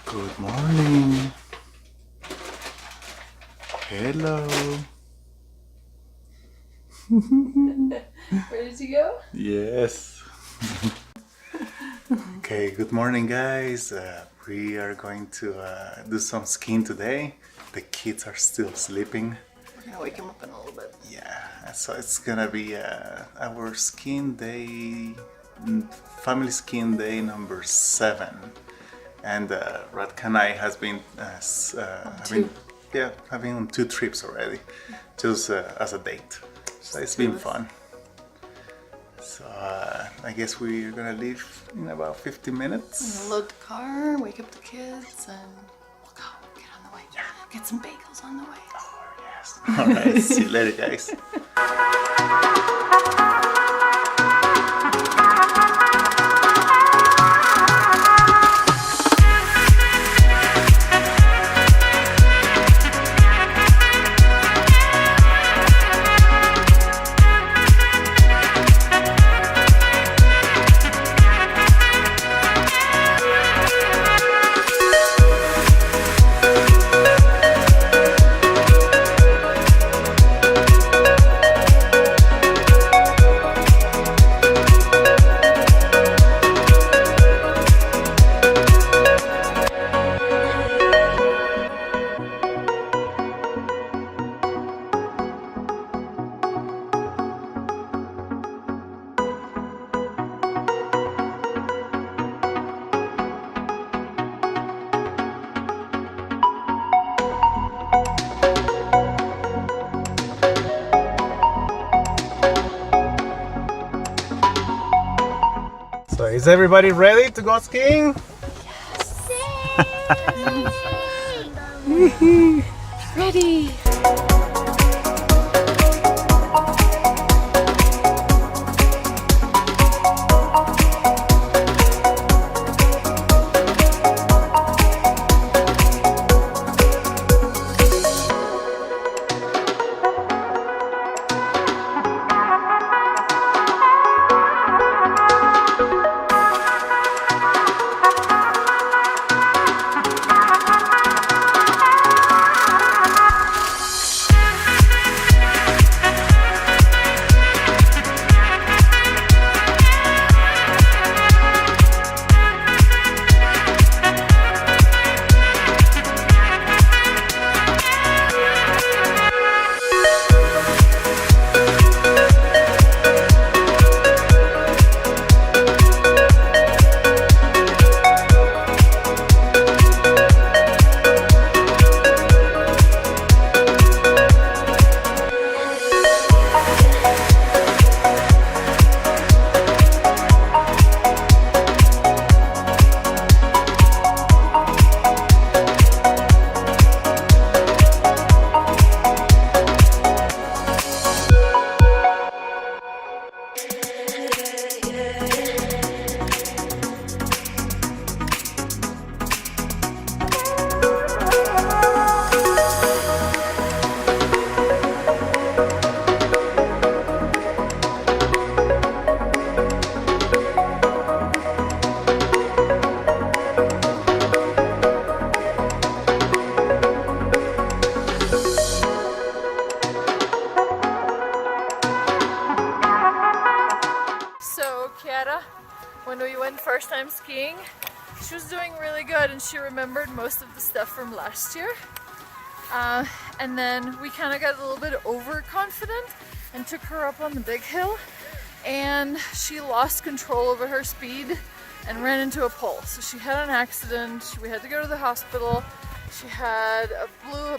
Good morning. Hello. Ready to go? Yes. Okay, good morning guys. We are going to do some skiing today. The kids are still sleeping. We're gonna wake him up in a little bit. Yeah, so it's gonna be our skiing day, family skiing day number 7. And Radka and I has been having on 2 trips already, just as a date. So it's been fun. So I guess we're gonna leave in about 50 minutes. I'm gonna load the car, wake up the kids, and we'll go. Get on the way. Yeah. Get some bagels on the way. Oh yes. All right. See you later, guys. So is everybody ready to go skiing? Yes! Ready! Kiara, when we went first time skiing, she was doing really good and she remembered most of the stuff from last year. And then we kind of got a little bit overconfident and took her up on the big hill and she lost control over her speed and ran into a pole. So she had an accident, we had to go to the hospital. She had a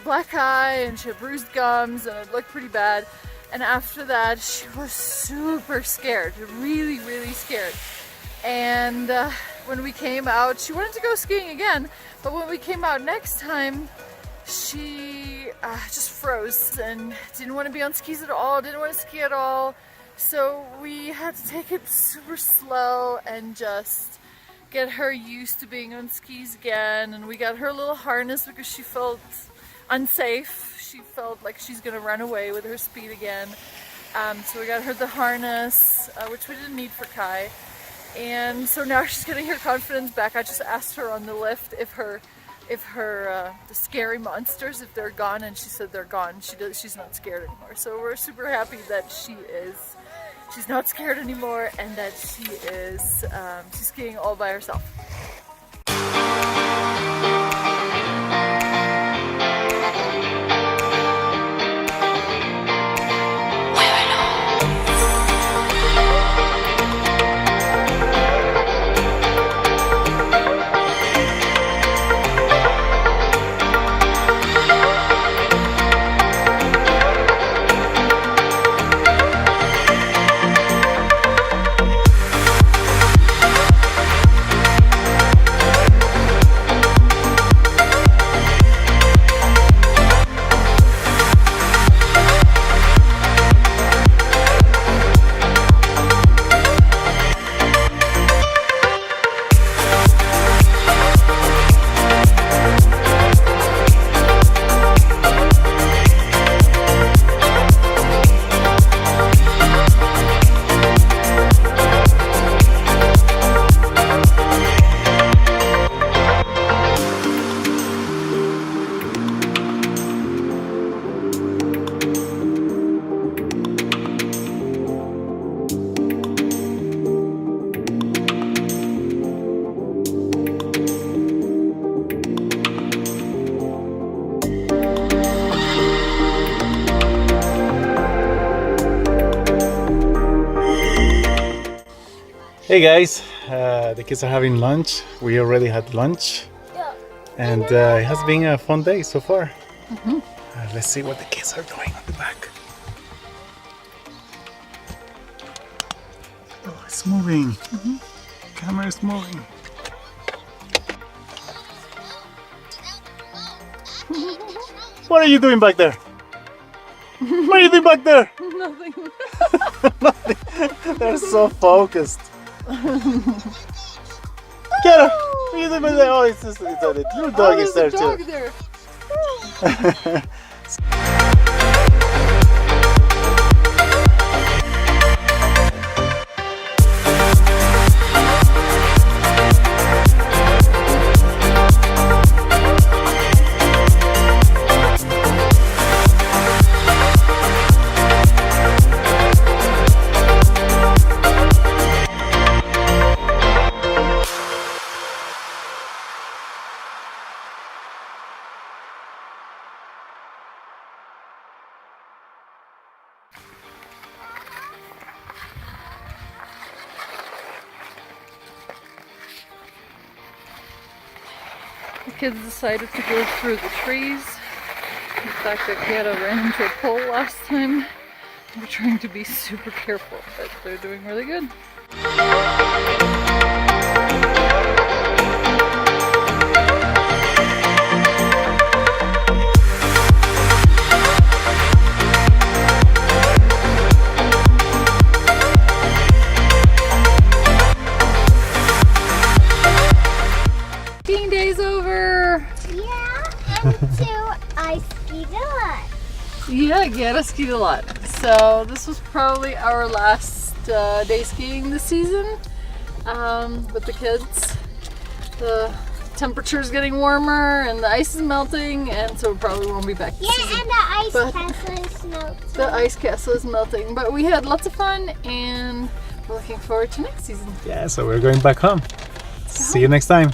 black eye and she had bruised gums and it looked pretty bad. And after that, she was super scared, really, really scared. And when we came out, she wanted to go skiing again, but when we came out next time, she just froze and didn't want to be on skis at all, didn't want to ski at all. So we had to take it super slow and just get her used to being on skis again. And we got her a little harness because she felt unsafe. She felt like she's gonna run away with her speed again. So we got her the harness, which we didn't need for Kai. And so now she's getting her confidence back. I just asked her on the lift if her if her the scary monsters, if they're gone, and she said they're gone. She's not scared anymore. So we're super happy that she's not scared anymore, and that she's skiing all by herself. Hey guys, the kids are having lunch. We already had lunch, and it has been a fun day so far. Let's see what the kids are doing on the back. Oh, it's moving. Camera is moving. What are you doing back there? What are you doing back there? Nothing. Nothing. They're so focused. Kiara, what are you doing back there? Oh, it's a little dog is there too. There. The kids decided to go through the trees. The fact that Kiara ran into a pole last time. We're trying to be super careful, but they're doing really good. 15 days over! Yeah, and too, I skied a lot. Yeah, Kiara skied a lot. So this was probably our last day skiing this season with the kids. The temperature's getting warmer and the ice is melting, and so we probably won't be back this season. And the ice castle is melting. The ice castle is melting, but we had lots of fun and we're looking forward to next season. Yeah, so we're going back home. See you next time.